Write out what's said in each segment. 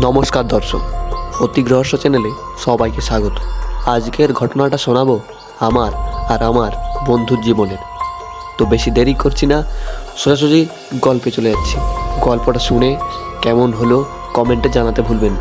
নমস্কার দর্শক, অতি রহস্য চ্যানেলে সবাইকে স্বাগত। আজকের ঘটনাটা শোনাবো আমার আর আমার বন্ধুর জীবনের। তো বেশি দেরি করছি না, সোজাসুজি গল্পে চলে যাচ্ছি। গল্পটা শুনে কেমন হলো কমেন্টে জানাতে ভুলবেন।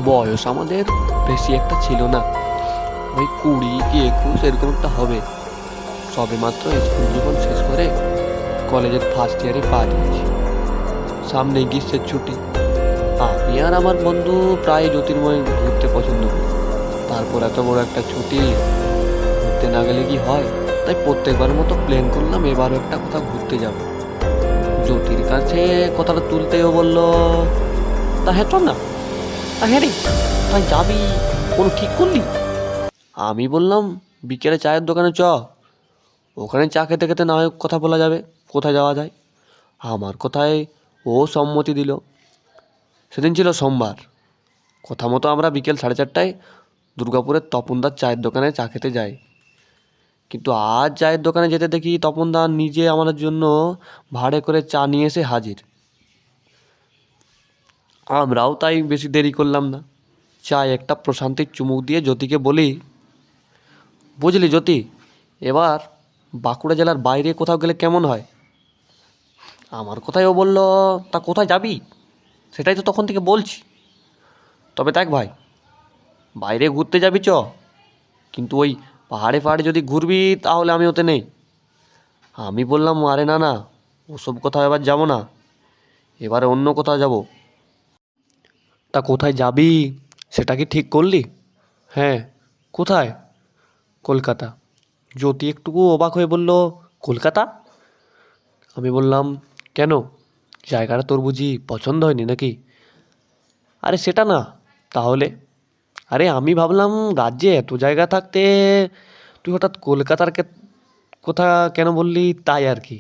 বয়স আমাদের বেশি একটা ছিল না, ওই 20 কি 21 এরকম একটা হবে। সবে মাত্র স্কুল জীবন শেষ করে কলেজের ফার্স্ট ইয়ারে পা দিয়েছি। সামনে গ্রীষ্মের ছুটি। আমি আর আমার বন্ধু প্রায় জ্যোতির্ময় ঘুরতে পছন্দ করি। তারপর এত বড় একটা ছুটি, ঘুরতে না গেলে কি হয়? তাই প্রত্যেকবার মতো প্ল্যান করলাম এবারও একটা কোথাও ঘুরতে যাব। জ্যোতির কাছে কথাটা তুলতেও বললো, তা হ্যাঁ চল না। তা হ্যাঁ রে, তাই যাবি, কোনো ঠিক করলি? আমি বললাম বিকেলে চায়ের দোকানে চ, ওখানে চা খেতে খেতে না হয় কথা বলা যাবে কোথায় যাওয়া যায়। আমার কথায় ও সম্মতি দিল। সেদিন ছিল সোমবার। কথা মতো আমরা বিকেল 4:30টায় দুর্গাপুরের তপনদার চায়ের দোকানে চা খেতে যাই। কিন্তু আজ চায়ের দোকানে যেতে দেখি তপনদা নিজে আমাদের জন্য ভাড়ে করে চা নিয়ে এসে হাজির। আমরাও তাই বেশি দেরি করলাম না, চায় একটা প্রশান্তির চুমুক দিয়ে জ্যোতিকে বলি, বুঝলি জ্যোতি, এবার বাঁকুড়া জেলার বাইরে কোথাও গেলে কেমন হয়? আমার কথায় ও বলল, তা কোথায় যাবি? সেটাই তো তখন থেকে বলছি। তবে দেখ ভাই, বাইরে ঘুরতে যাবি চ, কিন্তু ওই পাহাড়ে পাহাড়ে যদি ঘুরবি তাহলে আমি ওতে নেই। আমি বললাম, আরে না না, ওসব কোথাও এবার যাবো না, এবারে অন্য কোথাও যাব। তা কোথায় যাবি সেটা কি ঠিক করলি? হ্যাঁ। কোথায়? কলকাতা। জ্যোতি একটুকু অবাক হয়ে বলল, কলকাতা? আমি বললাম, কেন, জায়গাটা তোর বুঝি পছন্দ হয়নি নাকি? আরে সেটা না, তাহলে? আরে আমি ভাবলাম রাজ্যে এত জায়গা থাকতে তুই হঠাৎ কলকাতার কথা কেন বললি, তাই আর কি।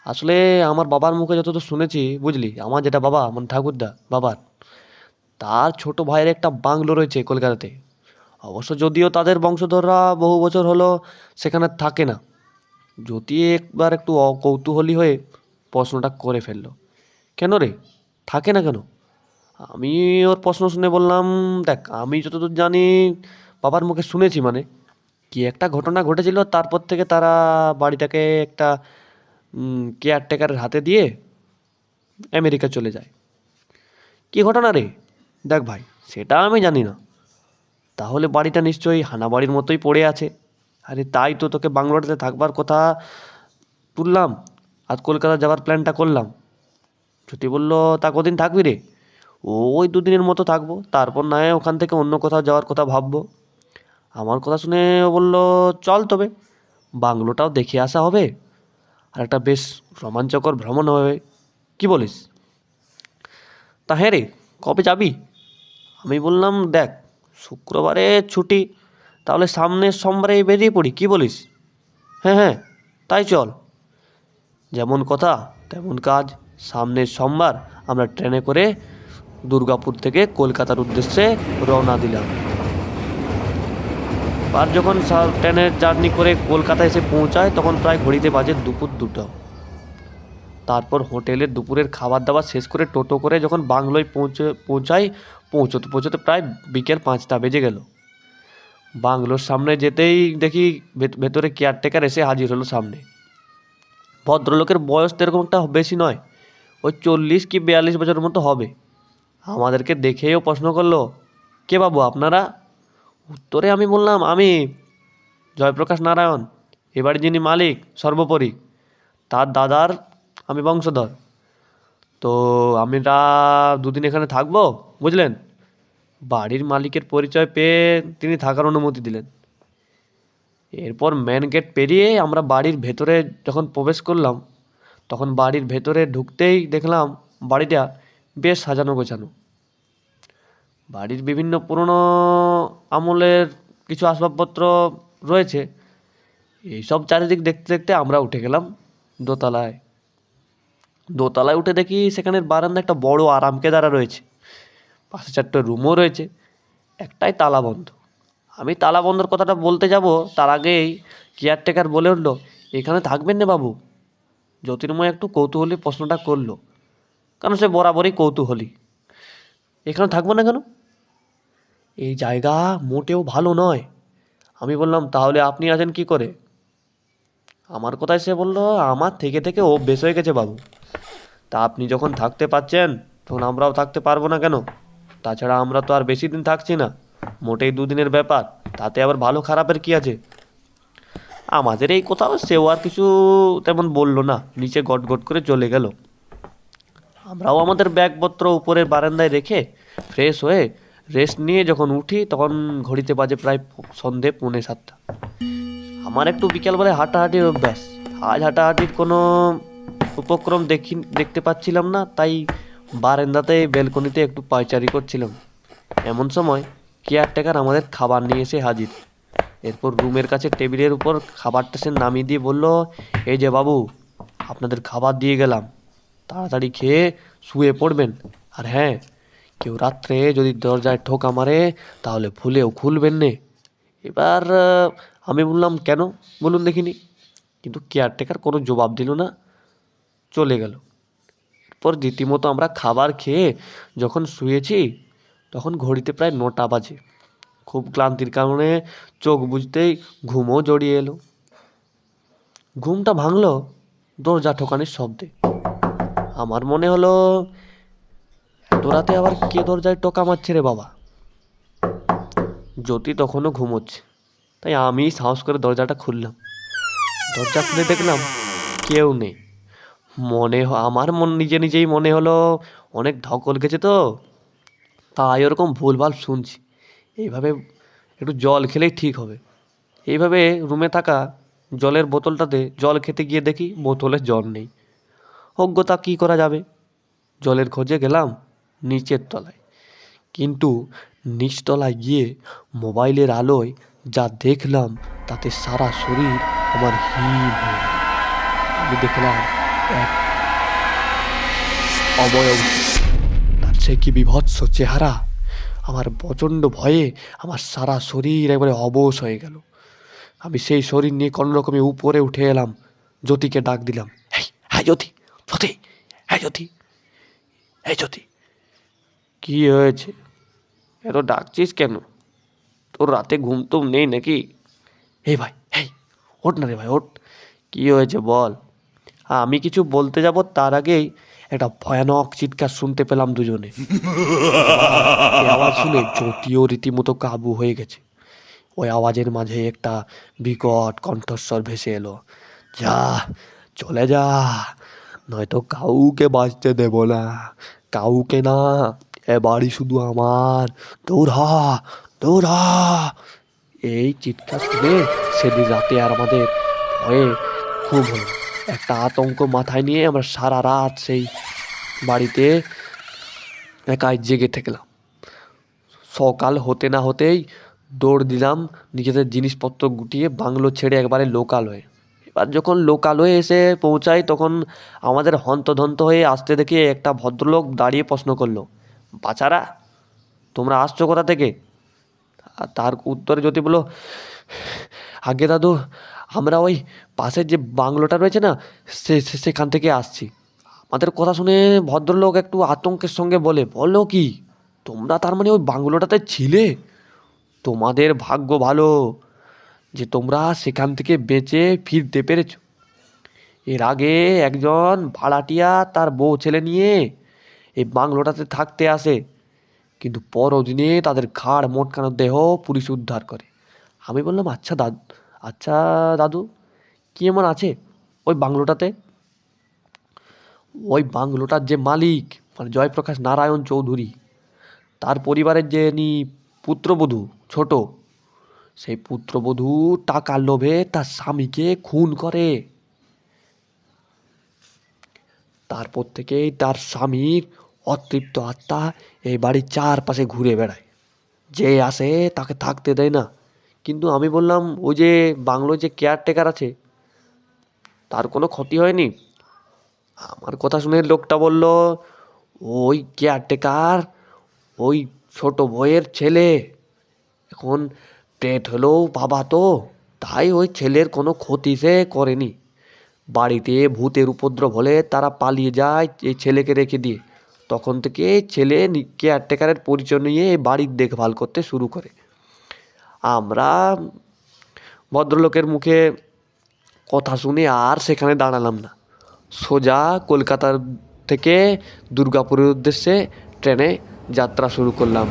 আসলে আমার বাবার মুখে যতদূর শুনেছি, বুঝলি, আমার যেটা বাবা মানে ঠাকুরদা বাবার, তার ছোট ভাইয়ের একটা বাংলো রয়েছে কলকাতাতে। অবশ্য যদিও তাদের বংশধররা বহু বছর হলো সেখানে থাকে না। যদি একবার একটু অকৌতূহলী হয়ে প্রশ্নটা করে ফেললো, কেন রে, থাকে না কেন? আমি ওর প্রশ্ন শুনে বললাম, দেখ আমি যতদূর জানি, বাবার মুখে শুনেছি, মানে কি একটা ঘটনা ঘটেছিল, তারপর থেকে তারা বাড়িটাকে একটা কেয়ারটেকারের হাতে দিয়ে আমেরিকা চলে যায়। কী ঘটনা রে? দেখ ভাই, সেটা আমি জানি না। তাহলে বাড়িটা নিশ্চয়ই হানাবাড়ির মতোই পড়ে আছে। আরে তাই তো তোকে বাংলোটাতে থাকবার কথা তুললাম, আজ কলকাতা যাওয়ার প্ল্যানটা করলাম। যদি বলল, তা কদিন থাকবি রে? ওই 2 দিনের মতো থাকবো, তারপর না হয় ওখান থেকে অন্য কোথাও যাওয়ার কথা ভাববো। আমার কথা শুনে ও বলল, চল তবে, বাংলোটাও দেখে আসা হবে আর একটা বেশ রোমাঞ্চকর ভ্রমণ হবে, কি বলিস? তা হ্যাঁ রে, কবে যাবি? আমি বললাম, দেখ শুক্রবারে ছুটি, তাহলে সামনের সোমবারে বেরিয়ে পড়ি, কি বলিস? হ্যাঁ হ্যাঁ, তাই চল। যেমন কথা তেমন কাজ। সামনের সোমবার আমরা ট্রেনে করে দুর্গাপুর থেকে কলকাতার উদ্দেশ্যে রওনা দিলাম। আর যখন ট্রেনের জার্নি করে কলকাতা এসে পৌঁছায় তখন প্রায় ঘড়িতে বাজে দুপুর 2টা। তারপর হোটেলে দুপুরের খাবার দাবার শেষ করে টোটো করে যখন বাংলোয় পৌঁছতে পৌঁছতে প্রায় বিকেল 5টা বেজে গেল। বাংলোর সামনে যেতেই দেখি ভেতরে কেয়ারটেকার এসে হাজির হলো সামনে। ভদ্রলোকের বয়স তো এরকম একটা বেশি নয়, ওই 40 কি 42 বছরের মতো হবে। আমাদেরকে দেখেও প্রশ্ন করলো, কে বাবু আপনারা? উত্তরে আমি বললাম, আমি জয়প্রকাশ নারায়ণ, এবারে যিনি মালিক সর্বোপরি, তার দাদার আমি বংশধর। তো আমরা 2 দিন এখানে থাকবো, বুঝলেন। বাড়ির মালিকের পরিচয় পেয়ে তিনি থাকার অনুমতি দিলেন। এরপর মেন গেট পেরিয়ে আমরা বাড়ির ভেতরে যখন প্রবেশ করলাম, তখন বাড়ির ভেতরে ঢুকতেই দেখলাম বাড়িটা বেশ সাজানো গোছানো। বাড়ির বিভিন্ন পুরনো আমলের কিছু আসবাবপত্র রয়েছে। এইসব চারিদিক দেখতে দেখতে আমরা উঠে গেলাম দোতলায়। দোতলায় উঠে দেখি সেখানের বারান্দায় একটা বড় আরাম কেদারা রয়েছে, পাশে 4টে রুমও রয়েছে, একটাই তালা বন্ধ। আমি তালা বন্ধর কথাটা বলতে যাব তার আগেই কেয়ারটেকার বলে উঠল, এখানে থাকবেন না বাবু? জ্যোতির্ময় একটু কৌতূহলী প্রশ্নটা করলো, কারণ সে বরাবরই কৌতূহলী। এখানে থাকবো না কেন? এই জায়গা মোটেও ভালো নয়। আমি বললাম, তাহলে আপনি আছেন কি করে? আমার কথায় সে বলল, আমার থেকে থেকে অভ্যেস হয়ে গেছে বাবু। তা আপনি যখন থাকতে পারছেন তখন আমরাও থাকতে পারবো না কেন? তাছাড়া আমরা তো আর বেশি দিন থাকছি না, মোটেই দুদিনের ব্যাপার, তাতে আবার ভালো খারাপের কি আছে? আমাদের এই কোথাও সেও আর কিছু তেমন বললো না, নিচে গট গট করে চলে গেল। আমরাও আমাদের ব্যাগপত্র উপরের বারান্দায় রেখে ফ্রেশ হয়ে রেস্ট নিয়ে যখন উঠি তখন ঘড়িতে বাজে প্রায় সন্ধে 6:45। আমার একটু বিকেলবেলায় হাঁটাহাঁটির অভ্যাস। আজ হাঁটাহাঁটির কোনো উপক্রম দেখতে পাচ্ছিলাম না, তাই বারান্দাতে ব্যালকনিতে একটু পায়চারি করছিলাম। এমন সময় কেয়ারটেকার আমাদের খাবার নিয়ে এসে হাজির। এরপর রুমের কাছে টেবিলের উপর খাবারটা সে নামিয়ে দিয়ে বলল, এই যে বাবু, আপনাদের খাবার দিয়ে গেলাম, তাড়াতাড়ি খেয়ে শুয়ে পড়বেন। আর হ্যাঁ, কেউ রাত্রে যদি দরজায় ঠোকা মারে তাহলে ভুলেও খুলবেন নে। এবার আমি বললাম, কেন বলুন দেখিনি? কিন্তু কেয়ারটেকার কোনো জবাব দিল না, চলে গেল। এরপর রীতিমতো আমরা খাবার খেয়ে যখন শুয়েছি তখন ঘড়িতে প্রায় 9টা বাজে। খুব ক্লান্তির কারণে চোখ বুজতেই ঘুমও জড়িয়ে এলো। ঘুমটা ভাঙলো দরজা ঠোকানির শব্দে। আমার মনে হলো, এত রাতে আবার কে দরজায় টোকা মারছে রে বাবা? জ্যোতি তখনও ঘুমোচ্ছে, তাই আমি সাহস করে দরজাটা খুললাম। দরজা খুলে দেখলাম কেউ নেই। আমার নিজে নিজেই মনে হলো অনেক ধকল গেছে তো, তাই ওরকম ভুলভাল শুনছি। এইভাবে একটু জল খেলেই ঠিক হবে। এইভাবে রুমে থাকা জলের বোতলটাতে জল খেতে গিয়ে দেখি বোতলে জল নেই। অজ্ঞতা কী করা যাবে, জলের খোঁজে গেলাম নিচের তলায়। কিন্তু নিচতলায় গিয়ে মোবাইলের আলোয় যা দেখলাম তাতে সারা শরীর আমার হিম হয়ে গেল। আমি দেখলাম এক অবয়ব, তার সে কি বিভৎস চেহারা! আমার প্রচণ্ড ভয়ে আমার সারা শরীর একবারে অবশ হয়ে গেল। আমি সেই শরীর নিয়ে কোনোরকমে উপরে উঠে এলাম, জ্যোতিকে ডাক দিলাম, হ্যাঁ জ্যোতি, জ্যোতি, হ্যাঁ জ্যোতি, হ্যাঁ জ্যোতি। কী হয়েছে, এত ডাকছিস কেন? তোর রাতে ঘুম টুম নেই নাকি? এই ভাই, এই ওঠ না রে ভাই, ওঠ। কী হয়েছে বল। আমি কিছু বলতে যাব তার আগেই একটা ভয়ানক চিৎকার শুনতে পেলাম দুজনে। এই আওয়াজ শুনে জ্যোতিও রীতিমতো কাবু হয়ে গেছে। ওই আওয়াজের মাঝে একটা বিকট কণ্ঠস্বর ভেসে এলো, যা, চলে যা, নয়তো কাউকে বাঁচতে দেব না, কাউকে না, এ বাড়ি শুধু আমার, দৌড়া, দৌড়া। এই চিৎকার শুনে সেদিন রাতে আর আমাদের ভয়ে ঘুম হলো। একটা আতঙ্ক মাথায় নিয়ে আমরা সারা রাত সেই বাড়িতে একাই জেগে থাকলাম। সকাল হতে না হতেই দৌড় দিলাম নিজেদের জিনিসপত্র গুটিয়ে বাংলো ছেড়ে একবারে লোকালয়ে। এবার যখন লোকালয়ে এসে পৌঁছাই তখন আমাদের হন্তদন্ত হয়ে আসতে দেখে একটা ভদ্রলোক দাঁড়িয়ে প্রশ্ন করলো, বাচারা, তোমরা আসছো কোথা থেকে? আর তার উত্তরে জ্যোতি বলল, আগে দাদু, আমরা ওই পাশের যে বাংলোটা রয়েছে না, সেখান থেকে আসছি। আমাদের কথা শুনে ভদ্রলোক একটু আতঙ্কের সঙ্গে বলে, বলো কি, তোমরা তার মানে ওই বাংলোটাতে ছিলে? তোমাদের ভাগ্য ভালো যে তোমরা সেখান থেকে বেঁচে ফিরতে পেরেছো। এর আগে একজন ভাড়াটিয়া তার বউ ছেলে নিয়ে এই বাংলোটাতে থাকতে আসে, কিন্তু পরদিনে তাদের ঘাড় মোটকানো দেহ পুলিশ উদ্ধার করে। আমি বললাম, আচ্ছা দাদু, কি এমন আছে ওই বাংলোটাতে? ওই বাংলোটার যে মালিক মানে জয়প্রকাশ নারায়ণ চৌধুরী, তার পরিবারের যে পুত্রবধূ ছোট, সেই পুত্রবধূ টাকার লোভে তার স্বামীকে খুন করে। তারপর থেকেই তার স্বামীর অতৃপ্ত আত্মা এই বাড়ির চারপাশে ঘুরে বেড়ায়, যে আসে তাকে থাকতে দেয় না। কিন্তু আমি বললাম, ওই যে বাংলোর যে কেয়ারটেকার আছে তার কোনো ক্ষতি হয়নি? আমার কথা শুনে লোকটা বলল, ওই কেয়ারটেকার ওই ছোট বউয়ের ছেলে, এখন পেট হলেও বাবা তো, তাই ওই ছেলের কোনো ক্ষতি সে করেনি। বাড়িতে ভূতের উপদ্রব হলে তারা পালিয়ে যায় এই ছেলেকে রেখে দিয়ে, তখন থেকে ছেলে কেয়ারটেকারের পরিচয় নিয়ে এই বাড়ির দেখভাল করতে শুরু করে। আমরা ভদ্রলোকের মুখে কথা শুনে আর সেখানে দাঁড়ালাম না, সোজা কলকাতার থেকে দুর্গাপুরের উদ্দেশ্যে ট্রেনে যাত্রা শুরু করলাম।